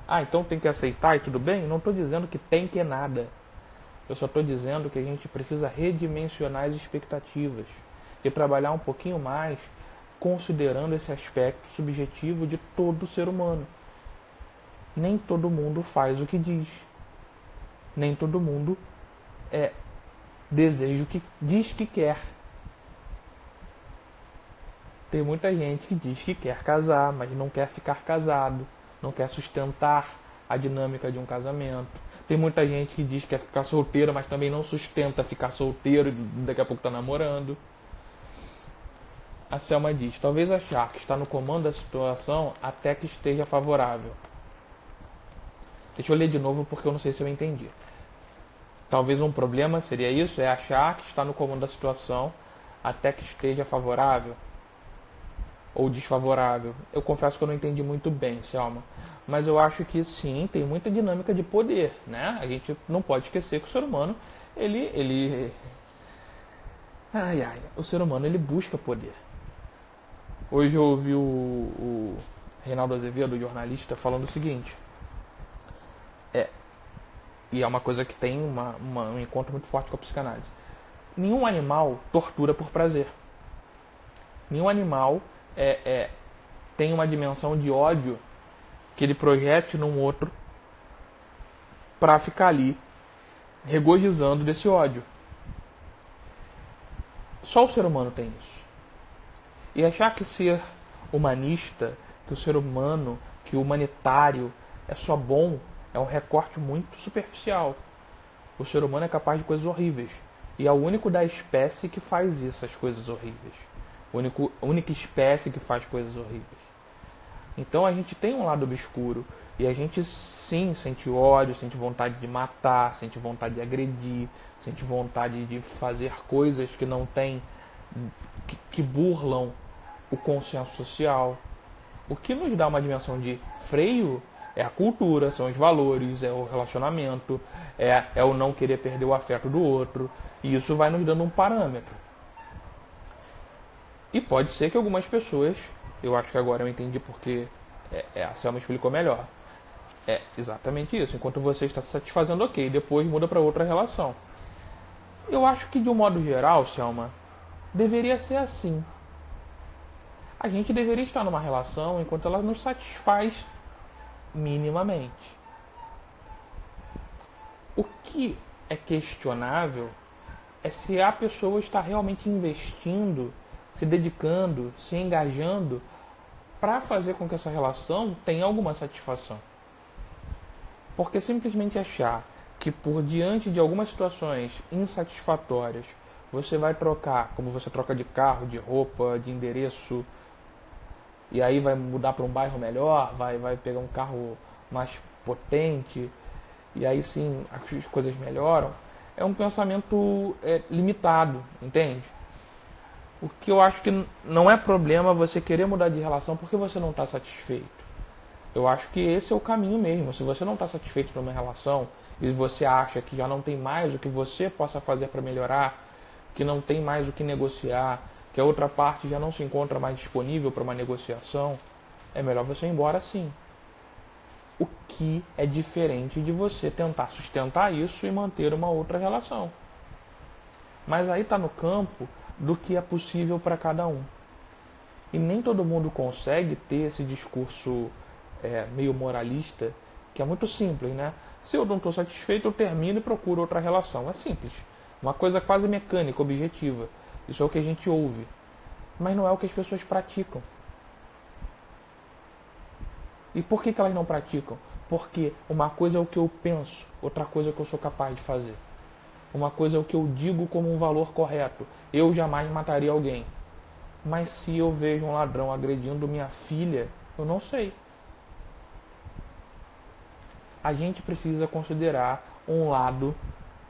Ah, então tem que aceitar e tudo bem? Não estou dizendo que tem que nada. Eu só estou dizendo que a gente precisa redimensionar as expectativas e trabalhar um pouquinho mais considerando esse aspecto subjetivo de todo ser humano. Nem todo mundo faz o que diz. Nem todo mundo deseja o que diz que quer. Tem muita gente que diz que quer casar, mas não quer ficar casado, não quer sustentar a dinâmica de um casamento. Tem muita gente que diz que quer ficar solteiro, mas também não sustenta ficar solteiro e daqui a pouco está namorando. A Selma diz, talvez achar que está no comando da situação até que esteja favorável. Deixa eu ler de novo porque eu não sei se eu entendi. Talvez um problema seria isso, é achar que está no comando da situação até que esteja favorável ou desfavorável. Eu confesso que eu não entendi muito bem, Selma. Mas eu acho que sim, tem muita dinâmica de poder, né? A gente não pode esquecer que o ser humano, o ser humano, ele busca poder. Hoje eu ouvi o Reinaldo Azevedo, o jornalista, falando o seguinte. E é uma coisa que tem um encontro muito forte com a psicanálise. Nenhum animal tortura por prazer. Nenhum animal tem uma dimensão de ódio que ele projete num outro para ficar ali regozijando desse ódio. Só o ser humano tem isso. E achar que ser humanista, que o ser humano, que o humanitário é só bom, é um recorte muito superficial. O ser humano é capaz de coisas horríveis. E é o único da espécie que faz isso, essas coisas horríveis. A única espécie que faz coisas horríveis. Então a gente tem um lado obscuro. E a gente sim sente ódio, sente vontade de matar, sente vontade de agredir, sente vontade de fazer coisas que não tem, que burlam o consenso social. O que nos dá uma dimensão de freio é a cultura, são os valores, é o relacionamento, é o não querer perder o afeto do outro. E isso vai nos dando um parâmetro. E pode ser que algumas pessoas, eu acho que agora eu entendi porque a Selma explicou melhor. É exatamente isso. Enquanto você está se satisfazendo, ok, depois muda para outra relação. Eu acho que de um modo geral, Selma, deveria ser assim. A gente deveria estar numa relação enquanto ela nos satisfaz minimamente. O que é questionável é se a pessoa está realmente investindo, se dedicando, se engajando para fazer com que essa relação tenha alguma satisfação. Porque simplesmente achar que por diante de algumas situações insatisfatórias você vai trocar, como você troca de carro, de roupa, de endereço, e aí vai mudar para um bairro melhor, vai pegar um carro mais potente, e aí sim as coisas melhoram, é um pensamento limitado, entende? O que eu acho que não é problema você querer mudar de relação porque você não está satisfeito. Eu acho que esse é o caminho mesmo. Se você não está satisfeito por uma relação e você acha que já não tem mais o que você possa fazer para melhorar, que não tem mais o que negociar, que a outra parte já não se encontra mais disponível para uma negociação, é melhor você ir embora sim. O que é diferente de você tentar sustentar isso e manter uma outra relação. Mas aí está no campo do que é possível para cada um. E nem todo mundo consegue ter esse discurso meio moralista, que é muito simples, né? Se eu não estou satisfeito, eu termino e procuro outra relação. É simples. Uma coisa quase mecânica, objetiva. Isso é o que a gente ouve. Mas não é o que as pessoas praticam. E por que elas não praticam? Porque uma coisa é o que eu penso, outra coisa é o que eu sou capaz de fazer. Uma coisa é o que eu digo como um valor correto. Eu jamais mataria alguém. Mas se eu vejo um ladrão agredindo minha filha, eu não sei. A gente precisa considerar um lado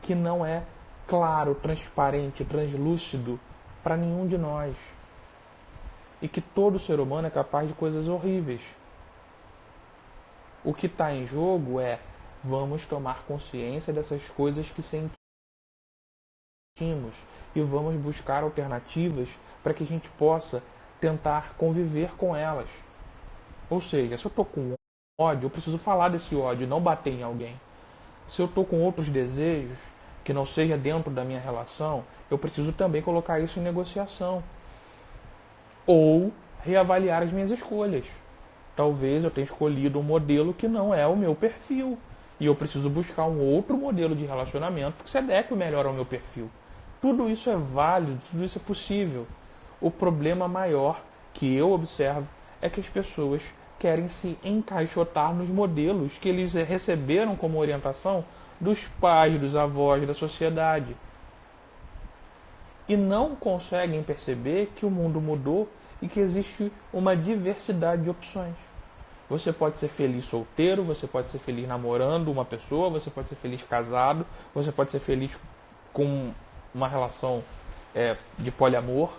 que não é claro, transparente, translúcido para nenhum de nós. E que todo ser humano é capaz de coisas horríveis. O que está em jogo é: vamos tomar consciência dessas coisas que sentimos e vamos buscar alternativas para que a gente possa tentar conviver com elas. Ou seja, se eu estou com ódio, eu preciso falar desse ódio e não bater em alguém. Se eu estou com outros desejos que não seja dentro da minha relação, eu preciso também colocar isso em negociação. Ou reavaliar as minhas escolhas. Talvez eu tenha escolhido um modelo que não é o meu perfil. E eu preciso buscar um outro modelo de relacionamento que se adeque melhor ao meu perfil. Tudo isso é válido, tudo isso é possível. O problema maior que eu observo é que as pessoas querem se encaixotar nos modelos que eles receberam como orientação dos pais, dos avós, da sociedade. E não conseguem perceber que o mundo mudou e que existe uma diversidade de opções. Você pode ser feliz solteiro, você pode ser feliz namorando uma pessoa, você pode ser feliz casado, você pode ser feliz com uma relação de poliamor.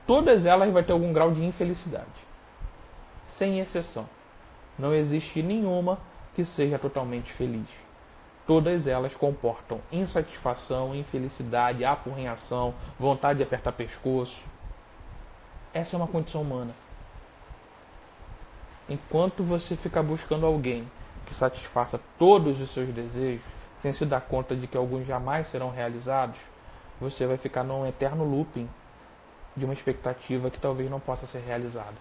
Todas elas vão ter algum grau de infelicidade. Sem exceção. Não existe nenhuma que seja totalmente feliz. Todas elas comportam insatisfação, infelicidade, apurrinhação, vontade de apertar pescoço. Essa é uma condição humana. Enquanto você ficar buscando alguém que satisfaça todos os seus desejos, sem se dar conta de que alguns jamais serão realizados, você vai ficar num eterno looping de uma expectativa que talvez não possa ser realizada.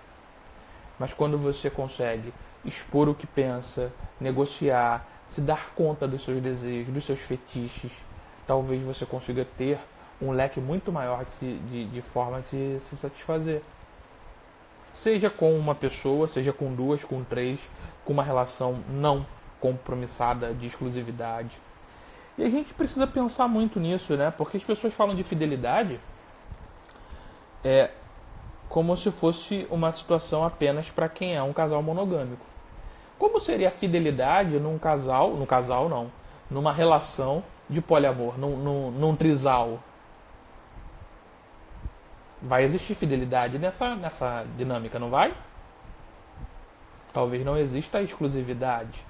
Mas quando você consegue expor o que pensa, negociar, se dar conta dos seus desejos, dos seus fetiches, talvez você consiga ter um leque muito maior de forma de se satisfazer. Seja com uma pessoa, seja com duas, com três, com uma relação não compromissada de exclusividade. E a gente precisa pensar muito nisso, né? Porque as pessoas falam de fidelidade como se fosse uma situação apenas para quem é um casal monogâmico. Como seria a fidelidade numa relação de poliamor, num trisal? Vai existir fidelidade nessa dinâmica, não vai? Talvez não exista a exclusividade.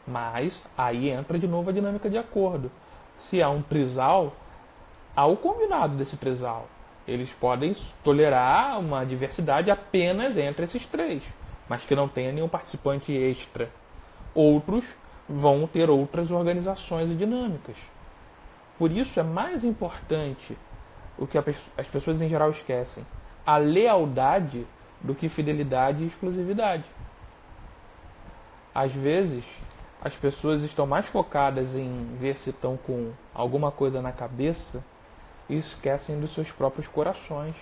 Mas aí entra de novo a dinâmica de acordo. Se há um trisal, há o combinado desse trisal. Eles podem tolerar uma diversidade apenas entre esses três, mas que não tenha nenhum participante extra. Outros vão ter outras organizações e dinâmicas. Por isso é mais importante o que as pessoas em geral esquecem: a lealdade do que fidelidade e exclusividade. Às vezes, as pessoas estão mais focadas em ver se estão com alguma coisa na cabeça e esquecem dos seus próprios corações.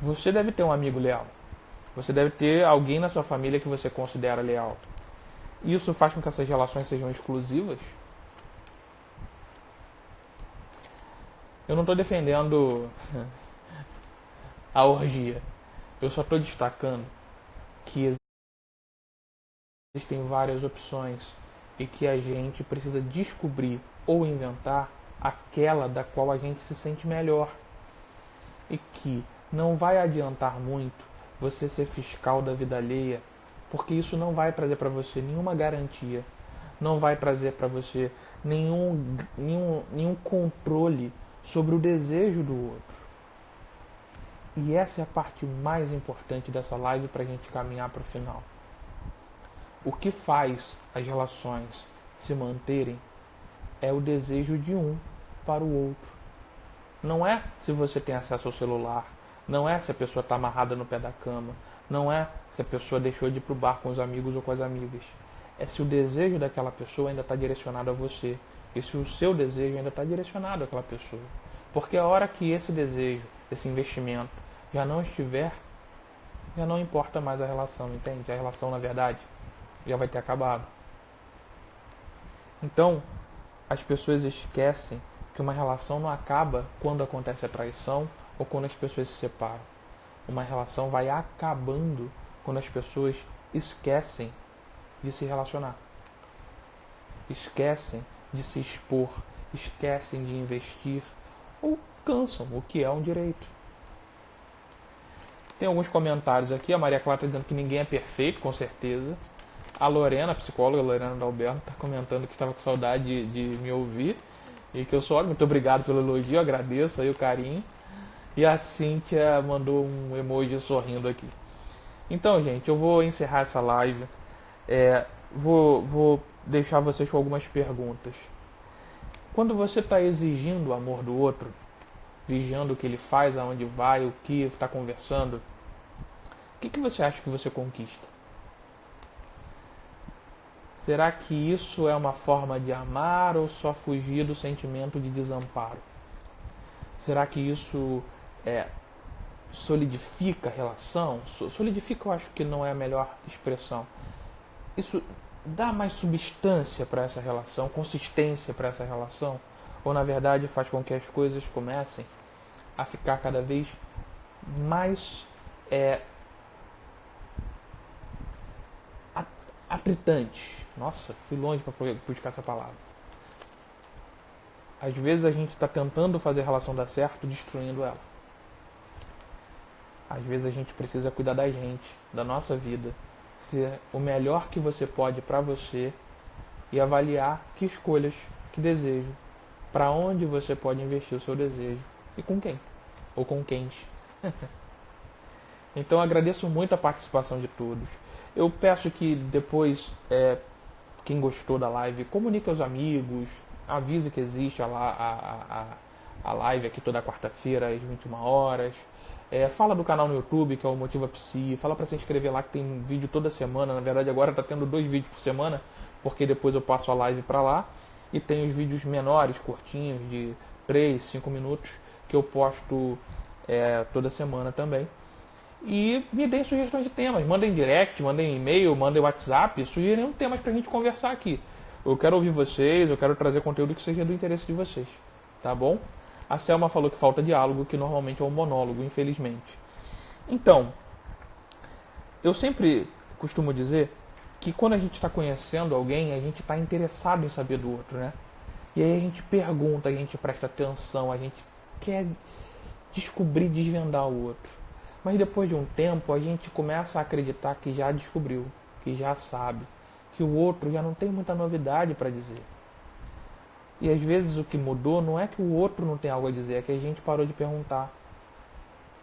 Você deve ter um amigo leal. Você deve ter alguém na sua família que você considera leal. Isso faz com que essas relações sejam exclusivas? Eu não estou defendendo a orgia. Eu só estou destacando que existem várias opções e que a gente precisa descobrir ou inventar aquela da qual a gente se sente melhor. E que não vai adiantar muito você ser fiscal da vida alheia, porque isso não vai trazer para você nenhuma garantia, não vai trazer para você nenhum controle sobre o desejo do outro. E essa é a parte mais importante dessa live para a gente caminhar para o final. O que faz as relações se manterem é o desejo de um para o outro. Não é se você tem acesso ao celular, não é se a pessoa está amarrada no pé da cama, não é se a pessoa deixou de ir para o bar com os amigos ou com as amigas. É se o desejo daquela pessoa ainda está direcionado a você e se o seu desejo ainda está direcionado àquela pessoa. Porque a hora que esse desejo, esse investimento já não estiver, já não importa mais a relação, entende? A relação, na verdade, já vai ter acabado. Então, as pessoas esquecem que uma relação não acaba quando acontece a traição ou quando as pessoas se separam. Uma relação vai acabando quando as pessoas esquecem de se relacionar. Esquecem de se expor, esquecem de investir ou cansam, o que é um direito. Tem alguns comentários aqui. A Maria Clara está dizendo que ninguém é perfeito, com certeza. A Lorena, a psicóloga Lorena Dalberto, está comentando que estava com saudade de me ouvir e que eu sou ótimo. Muito obrigado pelo elogio, agradeço aí o carinho. E a Cíntia mandou um emoji sorrindo aqui. Então, gente, eu vou encerrar essa live. Vou deixar vocês com algumas perguntas. Quando você está exigindo o amor do outro, vigiando o que ele faz, aonde vai, o que está conversando, o que você acha que você conquista? Será que isso é uma forma de amar ou só fugir do sentimento de desamparo? Será que isso solidifica a relação? Solidifica eu acho que não é a melhor expressão. Isso dá mais substância para essa relação, consistência para essa relação? Ou na verdade faz com que as coisas comecem a ficar cada vez mais atritantes? Nossa, fui longe para buscar essa palavra. Às vezes a gente está tentando fazer a relação dar certo, destruindo ela. Às vezes a gente precisa cuidar da gente, da nossa vida, ser o melhor que você pode para você e avaliar que escolhas, que desejo, para onde você pode investir o seu desejo e com quem, ou com quem. Então agradeço muito a participação de todos. Eu peço que depois, quem gostou da live, comunique aos amigos, avise que existe a live aqui toda quarta-feira às 21 horas. Fala do canal no YouTube, que é o Motiva Psi. Fala para se inscrever lá, que tem vídeo toda semana. Na verdade agora está tendo 2 vídeos por semana, porque depois eu passo a live para lá. E tem os vídeos menores, curtinhos, de 3, 5 minutos, que eu posto toda semana também. E me deem sugestões de temas. Mandem direct, mandem e-mail, mandem WhatsApp. Sugiram temas pra gente conversar aqui. Eu quero ouvir vocês, eu quero trazer conteúdo que seja do interesse de vocês. Tá bom? A Selma falou que falta diálogo, que normalmente é um monólogo, infelizmente. Então, eu sempre costumo dizer que quando a gente está conhecendo alguém, a gente está interessado em saber do outro, né? E aí a gente pergunta, a gente presta atenção, a gente quer descobrir, desvendar o outro. Mas depois de um tempo, a gente começa a acreditar que já descobriu, que já sabe, que o outro já não tem muita novidade para dizer. E às vezes o que mudou não é que o outro não tem algo a dizer, é que a gente parou de perguntar.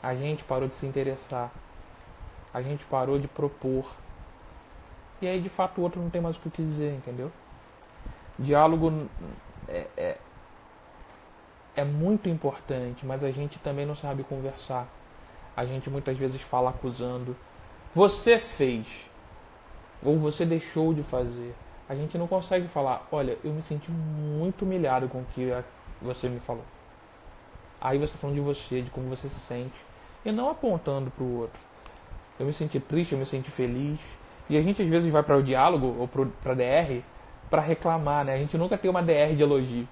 A gente parou de se interessar. A gente parou de propor. E aí, de fato, o outro não tem mais o que dizer, entendeu? Diálogo é muito importante, mas a gente também não sabe conversar. A gente muitas vezes fala acusando. Você fez, ou você deixou de fazer. A gente não consegue falar, olha, eu me senti muito humilhado com o que você me falou. Aí você está falando de você, de como você se sente, e não apontando para o outro. Eu me senti triste, eu me senti feliz. E a gente às vezes vai para o diálogo, ou para a DR, para reclamar, né? A gente nunca tem uma DR de elogio.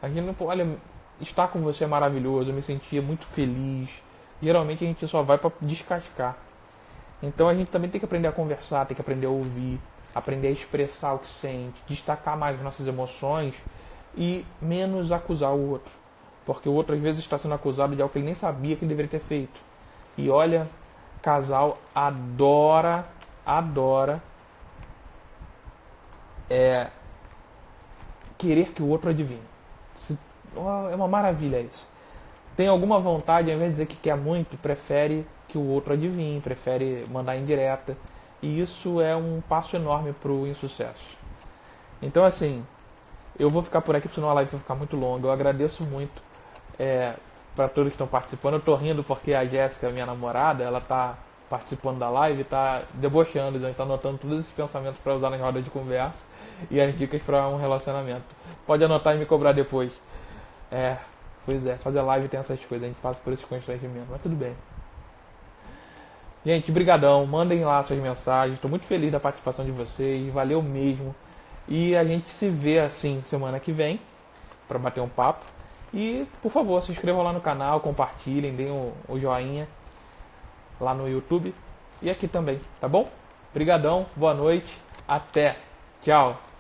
A gente não, olha, estar com você é maravilhoso, eu me sentia muito feliz. Geralmente a gente só vai para descascar. Então a gente também tem que aprender a conversar, tem que aprender a ouvir, aprender a expressar o que sente, destacar mais as nossas emoções e menos acusar o outro. Porque o outro às vezes está sendo acusado de algo que ele nem sabia que ele deveria ter feito. E olha, casal adora querer que o outro adivinhe. É uma maravilha isso. Tem alguma vontade, ao invés de dizer que quer muito, prefere que o outro adivinhe, prefere mandar indireta. E isso é um passo enorme para o insucesso. Então, assim, eu vou ficar por aqui, porque senão a live vai ficar muito longa. Eu agradeço muito para todos que estão participando. Eu tô rindo porque a Jéssica, minha namorada, ela tá participando da live, tá debochando, tá anotando todos esses pensamentos para usar na roda de conversa e as dicas para um relacionamento. Pode anotar e me cobrar depois. Pois é, fazer live tem essas coisas, a gente passa por esse constrangimento, mas tudo bem. Gente, brigadão, mandem lá suas mensagens, estou muito feliz da participação de vocês, valeu mesmo. E a gente se vê assim semana que vem para bater um papo. E, por favor, se inscrevam lá no canal, compartilhem, deem o joinha lá no YouTube e aqui também, tá bom? Brigadão, boa noite, até, tchau!